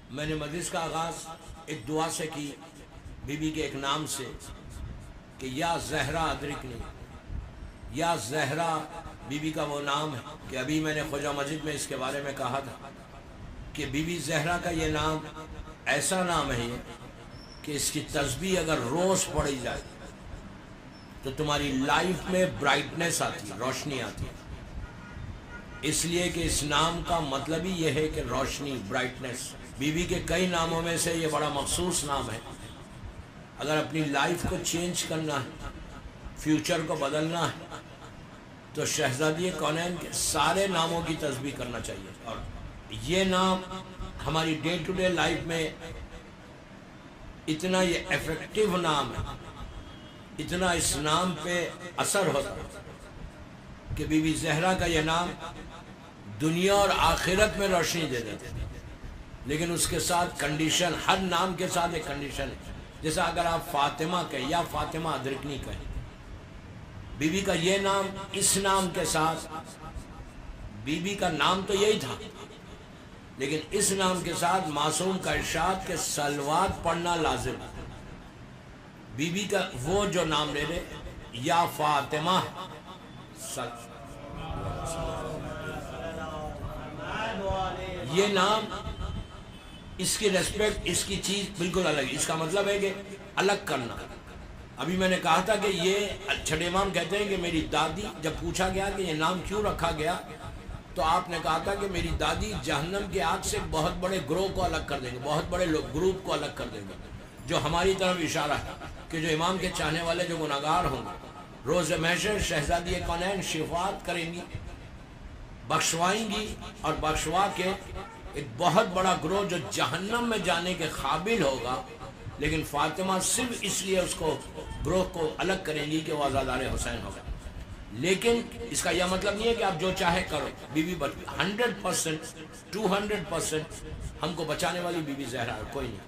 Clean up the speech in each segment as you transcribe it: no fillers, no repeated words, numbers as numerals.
میں نے مجلس کا آغاز ایک دعا سے کی، بی بی کے ایک نام سے کہ یا زہرا ادرکنی، یا زہرا بی بی کا وہ نام ہے کہ ابھی میں نے خواجہ مسجد میں اس کے بارے میں کہا تھا کہ بی بی زہرا کا یہ نام ایسا نام ہے کہ اس کی تسبیح اگر روز پڑھی جائے تو تمہاری لائف میں برائٹنس آتی ہے، روشنی آتی ہے، اس لیے کہ اس نام کا مطلب ہی یہ ہے کہ روشنی، برائٹنس۔ بی بی کے کئی ناموں میں سے یہ بڑا مخصوص نام ہے۔ اگر اپنی لائف کو چینج کرنا ہے، فیوچر کو بدلنا ہے، تو شہزادی کونین کے سارے ناموں کی تسبیح کرنا چاہیے۔ اور یہ نام ہماری ڈے ٹو ڈے لائف میں اتنا یہ ایفیکٹو نام ہے، اتنا اس نام پہ اثر ہوتا ہے کہ بی بی زہرا کا یہ نام دنیا اور آخرت میں روشنی دے دیتے ہیں، لیکن اس کے ساتھ کنڈیشن، ہر نام کے ساتھ ایک کنڈیشن ہے۔ جیسا اگر آپ فاطمہ کہیں یا فاطمہ ادرکنی کہیں، بی بی کا یہ نام اس نام کے ساتھ، بی بی کا نام تو یہی تھا لیکن اس نام کے ساتھ معصوم کا ارشاد کہ صلوات پڑھنا لازم ہے۔ بی بی کا وہ جو نام لے لے، یا فاطمہ، یہ نام، اس کی ریسپیکٹ، اس کی چیز بالکل الگ ہے۔ اس کا مطلب ہے کہ الگ کرنا۔ ابھی میں نے کہا تھا کہ یہ چھٹے امام کہتے ہیں کہ میری دادی، جب پوچھا گیا کہ یہ نام کیوں رکھا گیا تو آپ نے کہا تھا کہ میری دادی جہنم کی آگ سے بہت بڑے گروہ کو الگ کر دیں گے، بہت بڑے گروپ کو الگ کر دیں گے، جو ہماری طرف اشارہ ہے کہ جو امام کے چاہنے والے جو گناہگار ہوں گے، روز محشر شہزادی کونین شفاعت کریں گی، بخشوائیں گی، اور بخشوا کے ایک بہت بڑا گروہ جو جہنم میں جانے کے قابل ہوگا، لیکن فاطمہ صرف اس لیے اس کو گروہ کو الگ کریں گی کہ وہ عزادار حسین ہوگا۔ لیکن اس کا یہ مطلب نہیں ہے کہ آپ جو چاہے کرو۔ بی بی 100%، 200% ہم کو بچانے والی بی بی زہرا ہے، کوئی نہیں۔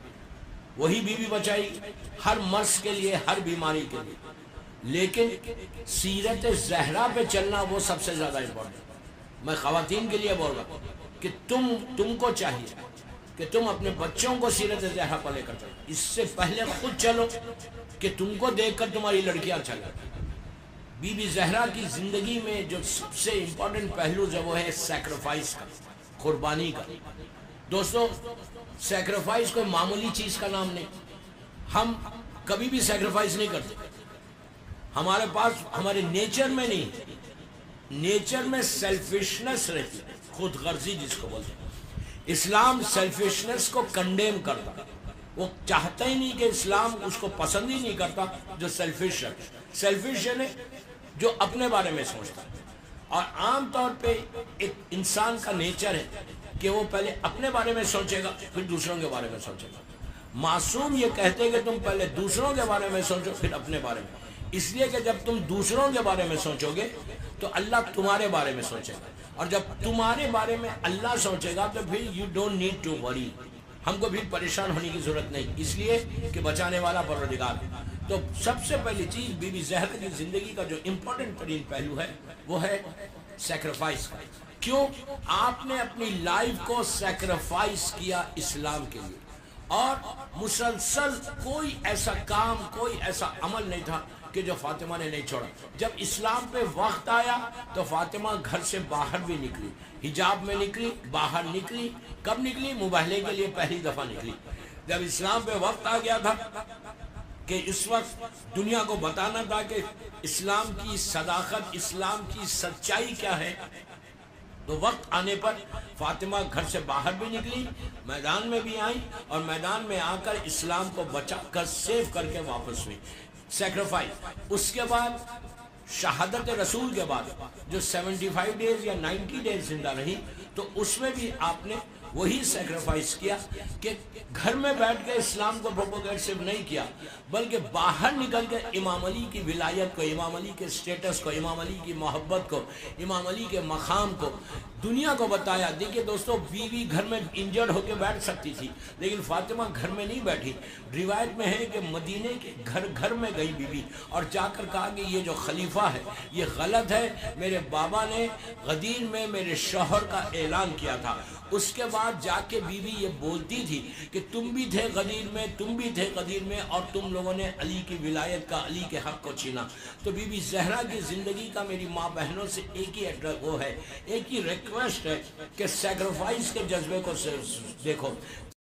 وہی بی بی بچائی ہر مرض کے لیے، ہر بیماری کے لیے، لیکن سیرت زہرا پہ چلنا وہ سب سے زیادہ امپورٹنٹ۔ میں خواتین کے لیے بول رہا ہوں کہ تم کو چاہیے کہ تم اپنے بچوں کو سیرت زہرا پر لے کر چلو، اس سے پہلے خود چلو کہ تم کو دیکھ کر تمہاری لڑکیاں چلیں۔ بی بی زہرا کی زندگی میں جو سب سے امپورٹنٹ پہلو ہے وہ ہے سیکریفائس کا، قربانی کا۔ دوستو، سیکریفائس کوئی معمولی چیز کا نام نہیں۔ ہم کبھی بھی سیکریفائس نہیں کرتے، ہمارے پاس، ہمارے نیچر میں نہیں، نیچر میں سیلفشنس رہتی ہے، خود غرضی جس کو بولتے ہیں۔ اسلام سیلفشنس کو کنڈیم کرتا، وہ چاہتا ہی نہیں، کہ اسلام اس کو پسند ہی نہیں کرتا جو سیلفش ہے۔ سیلفش ہے جو اپنے بارے میں سوچتا ہے، اور عام طور پہ ایک انسان کا نیچر ہے کہ وہ پہلے اپنے بارے میں سوچے گا پھر دوسروں کے بارے میں سوچے گا۔ معصوم یہ کہتے کہ تم پہلے دوسروں کے بارے میں سوچو پھر اپنے بارے میں، اس لیے کہ جب تم دوسروں کے بارے میں سوچو گے تو اللہ تمہارے بارے میں سوچے گا، اور جب تمہارے بارے میں اللہ سوچے گا تو پھر you don't need to worry, ہم کو بھی پریشان ہونے کی ضرورت نہیں، اس لیے کہ بچانے والا پروردگار ہے۔ تو سب سے پہلی چیز بی بی زہرا کی زندگی کا جو امپورٹنٹ ترین پہلو ہے وہ ہے سیکریفائس کا۔ کیوں؟ آپ نے اپنی لائف کو سیکریفائس کیا اسلام کے لیے، اور مسلسل کوئی ایسا کام، کوئی ایسا عمل نہیں تھا کہ جو فاطمہ نے نہیں چھوڑا۔ جب اسلام پہ وقت آیا تو فاطمہ گھر سے باہر بھی نکلی، حجاب میں نکلی، باہر نکلی۔ کب نکلی؟ مباہلے کے لیے پہلی دفعہ نکلی۔ جب اسلام پہ وقت آ گیا تھا کہ اس وقت دنیا کو بتانا تھا کہ اسلام کی صداقت، اسلام کی سچائی کیا ہے، تو وقت آنے پر فاطمہ گھر سے باہر بھی نکلی، میدان میں بھی آئی، اور میدان میں آ کر اسلام کو بچا کر، سیو کر کے واپس ہوئی۔ سیکریفائس۔ اس کے بعد شہادت رسول کے بعد جو 75 ڈیز یا 90 ڈیز زندہ رہی، تو اس میں بھی آپ نے وہی سیکریفائس کیا کہ گھر میں بیٹھ کے اسلام کو پروپوگیٹ صرف نہیں کیا، بلکہ باہر نکل کے امام علی کی ولایت کو، امام علی کے سٹیٹس کو، امام علی کی محبت کو، امام علی کے مقام کو دنیا کو بتایا۔ دیکھیے دوستو، بیوی گھر میں انجرڈ ہو کے بیٹھ سکتی تھی، لیکن فاطمہ گھر میں نہیں بیٹھی۔ روایت میں ہے کہ مدینے کے گھر گھر میں گئی بیوی، اور جا کر کہا کہ یہ جو خلیفہ ہے یہ غلط ہے، میرے بابا نے غدیر میں میرے شوہر کا اعلان کیا تھا۔ اس کے بعد بعد جا کے بیوی یہ بولتی تھی کہ تم بھی تھے غدیر میں، تم بھی تھے غدیر میں، اور تم لوگوں نے علی کی ولایت کا، علی کے حق کو چھینا. تو بی بی زہرا کی زندگی کا میری ماں بہنوں سے ایک ہی وہ ہے، ایک ہی ریکویسٹ ہے کہ سیکریفائس کے جذبے کو دیکھو.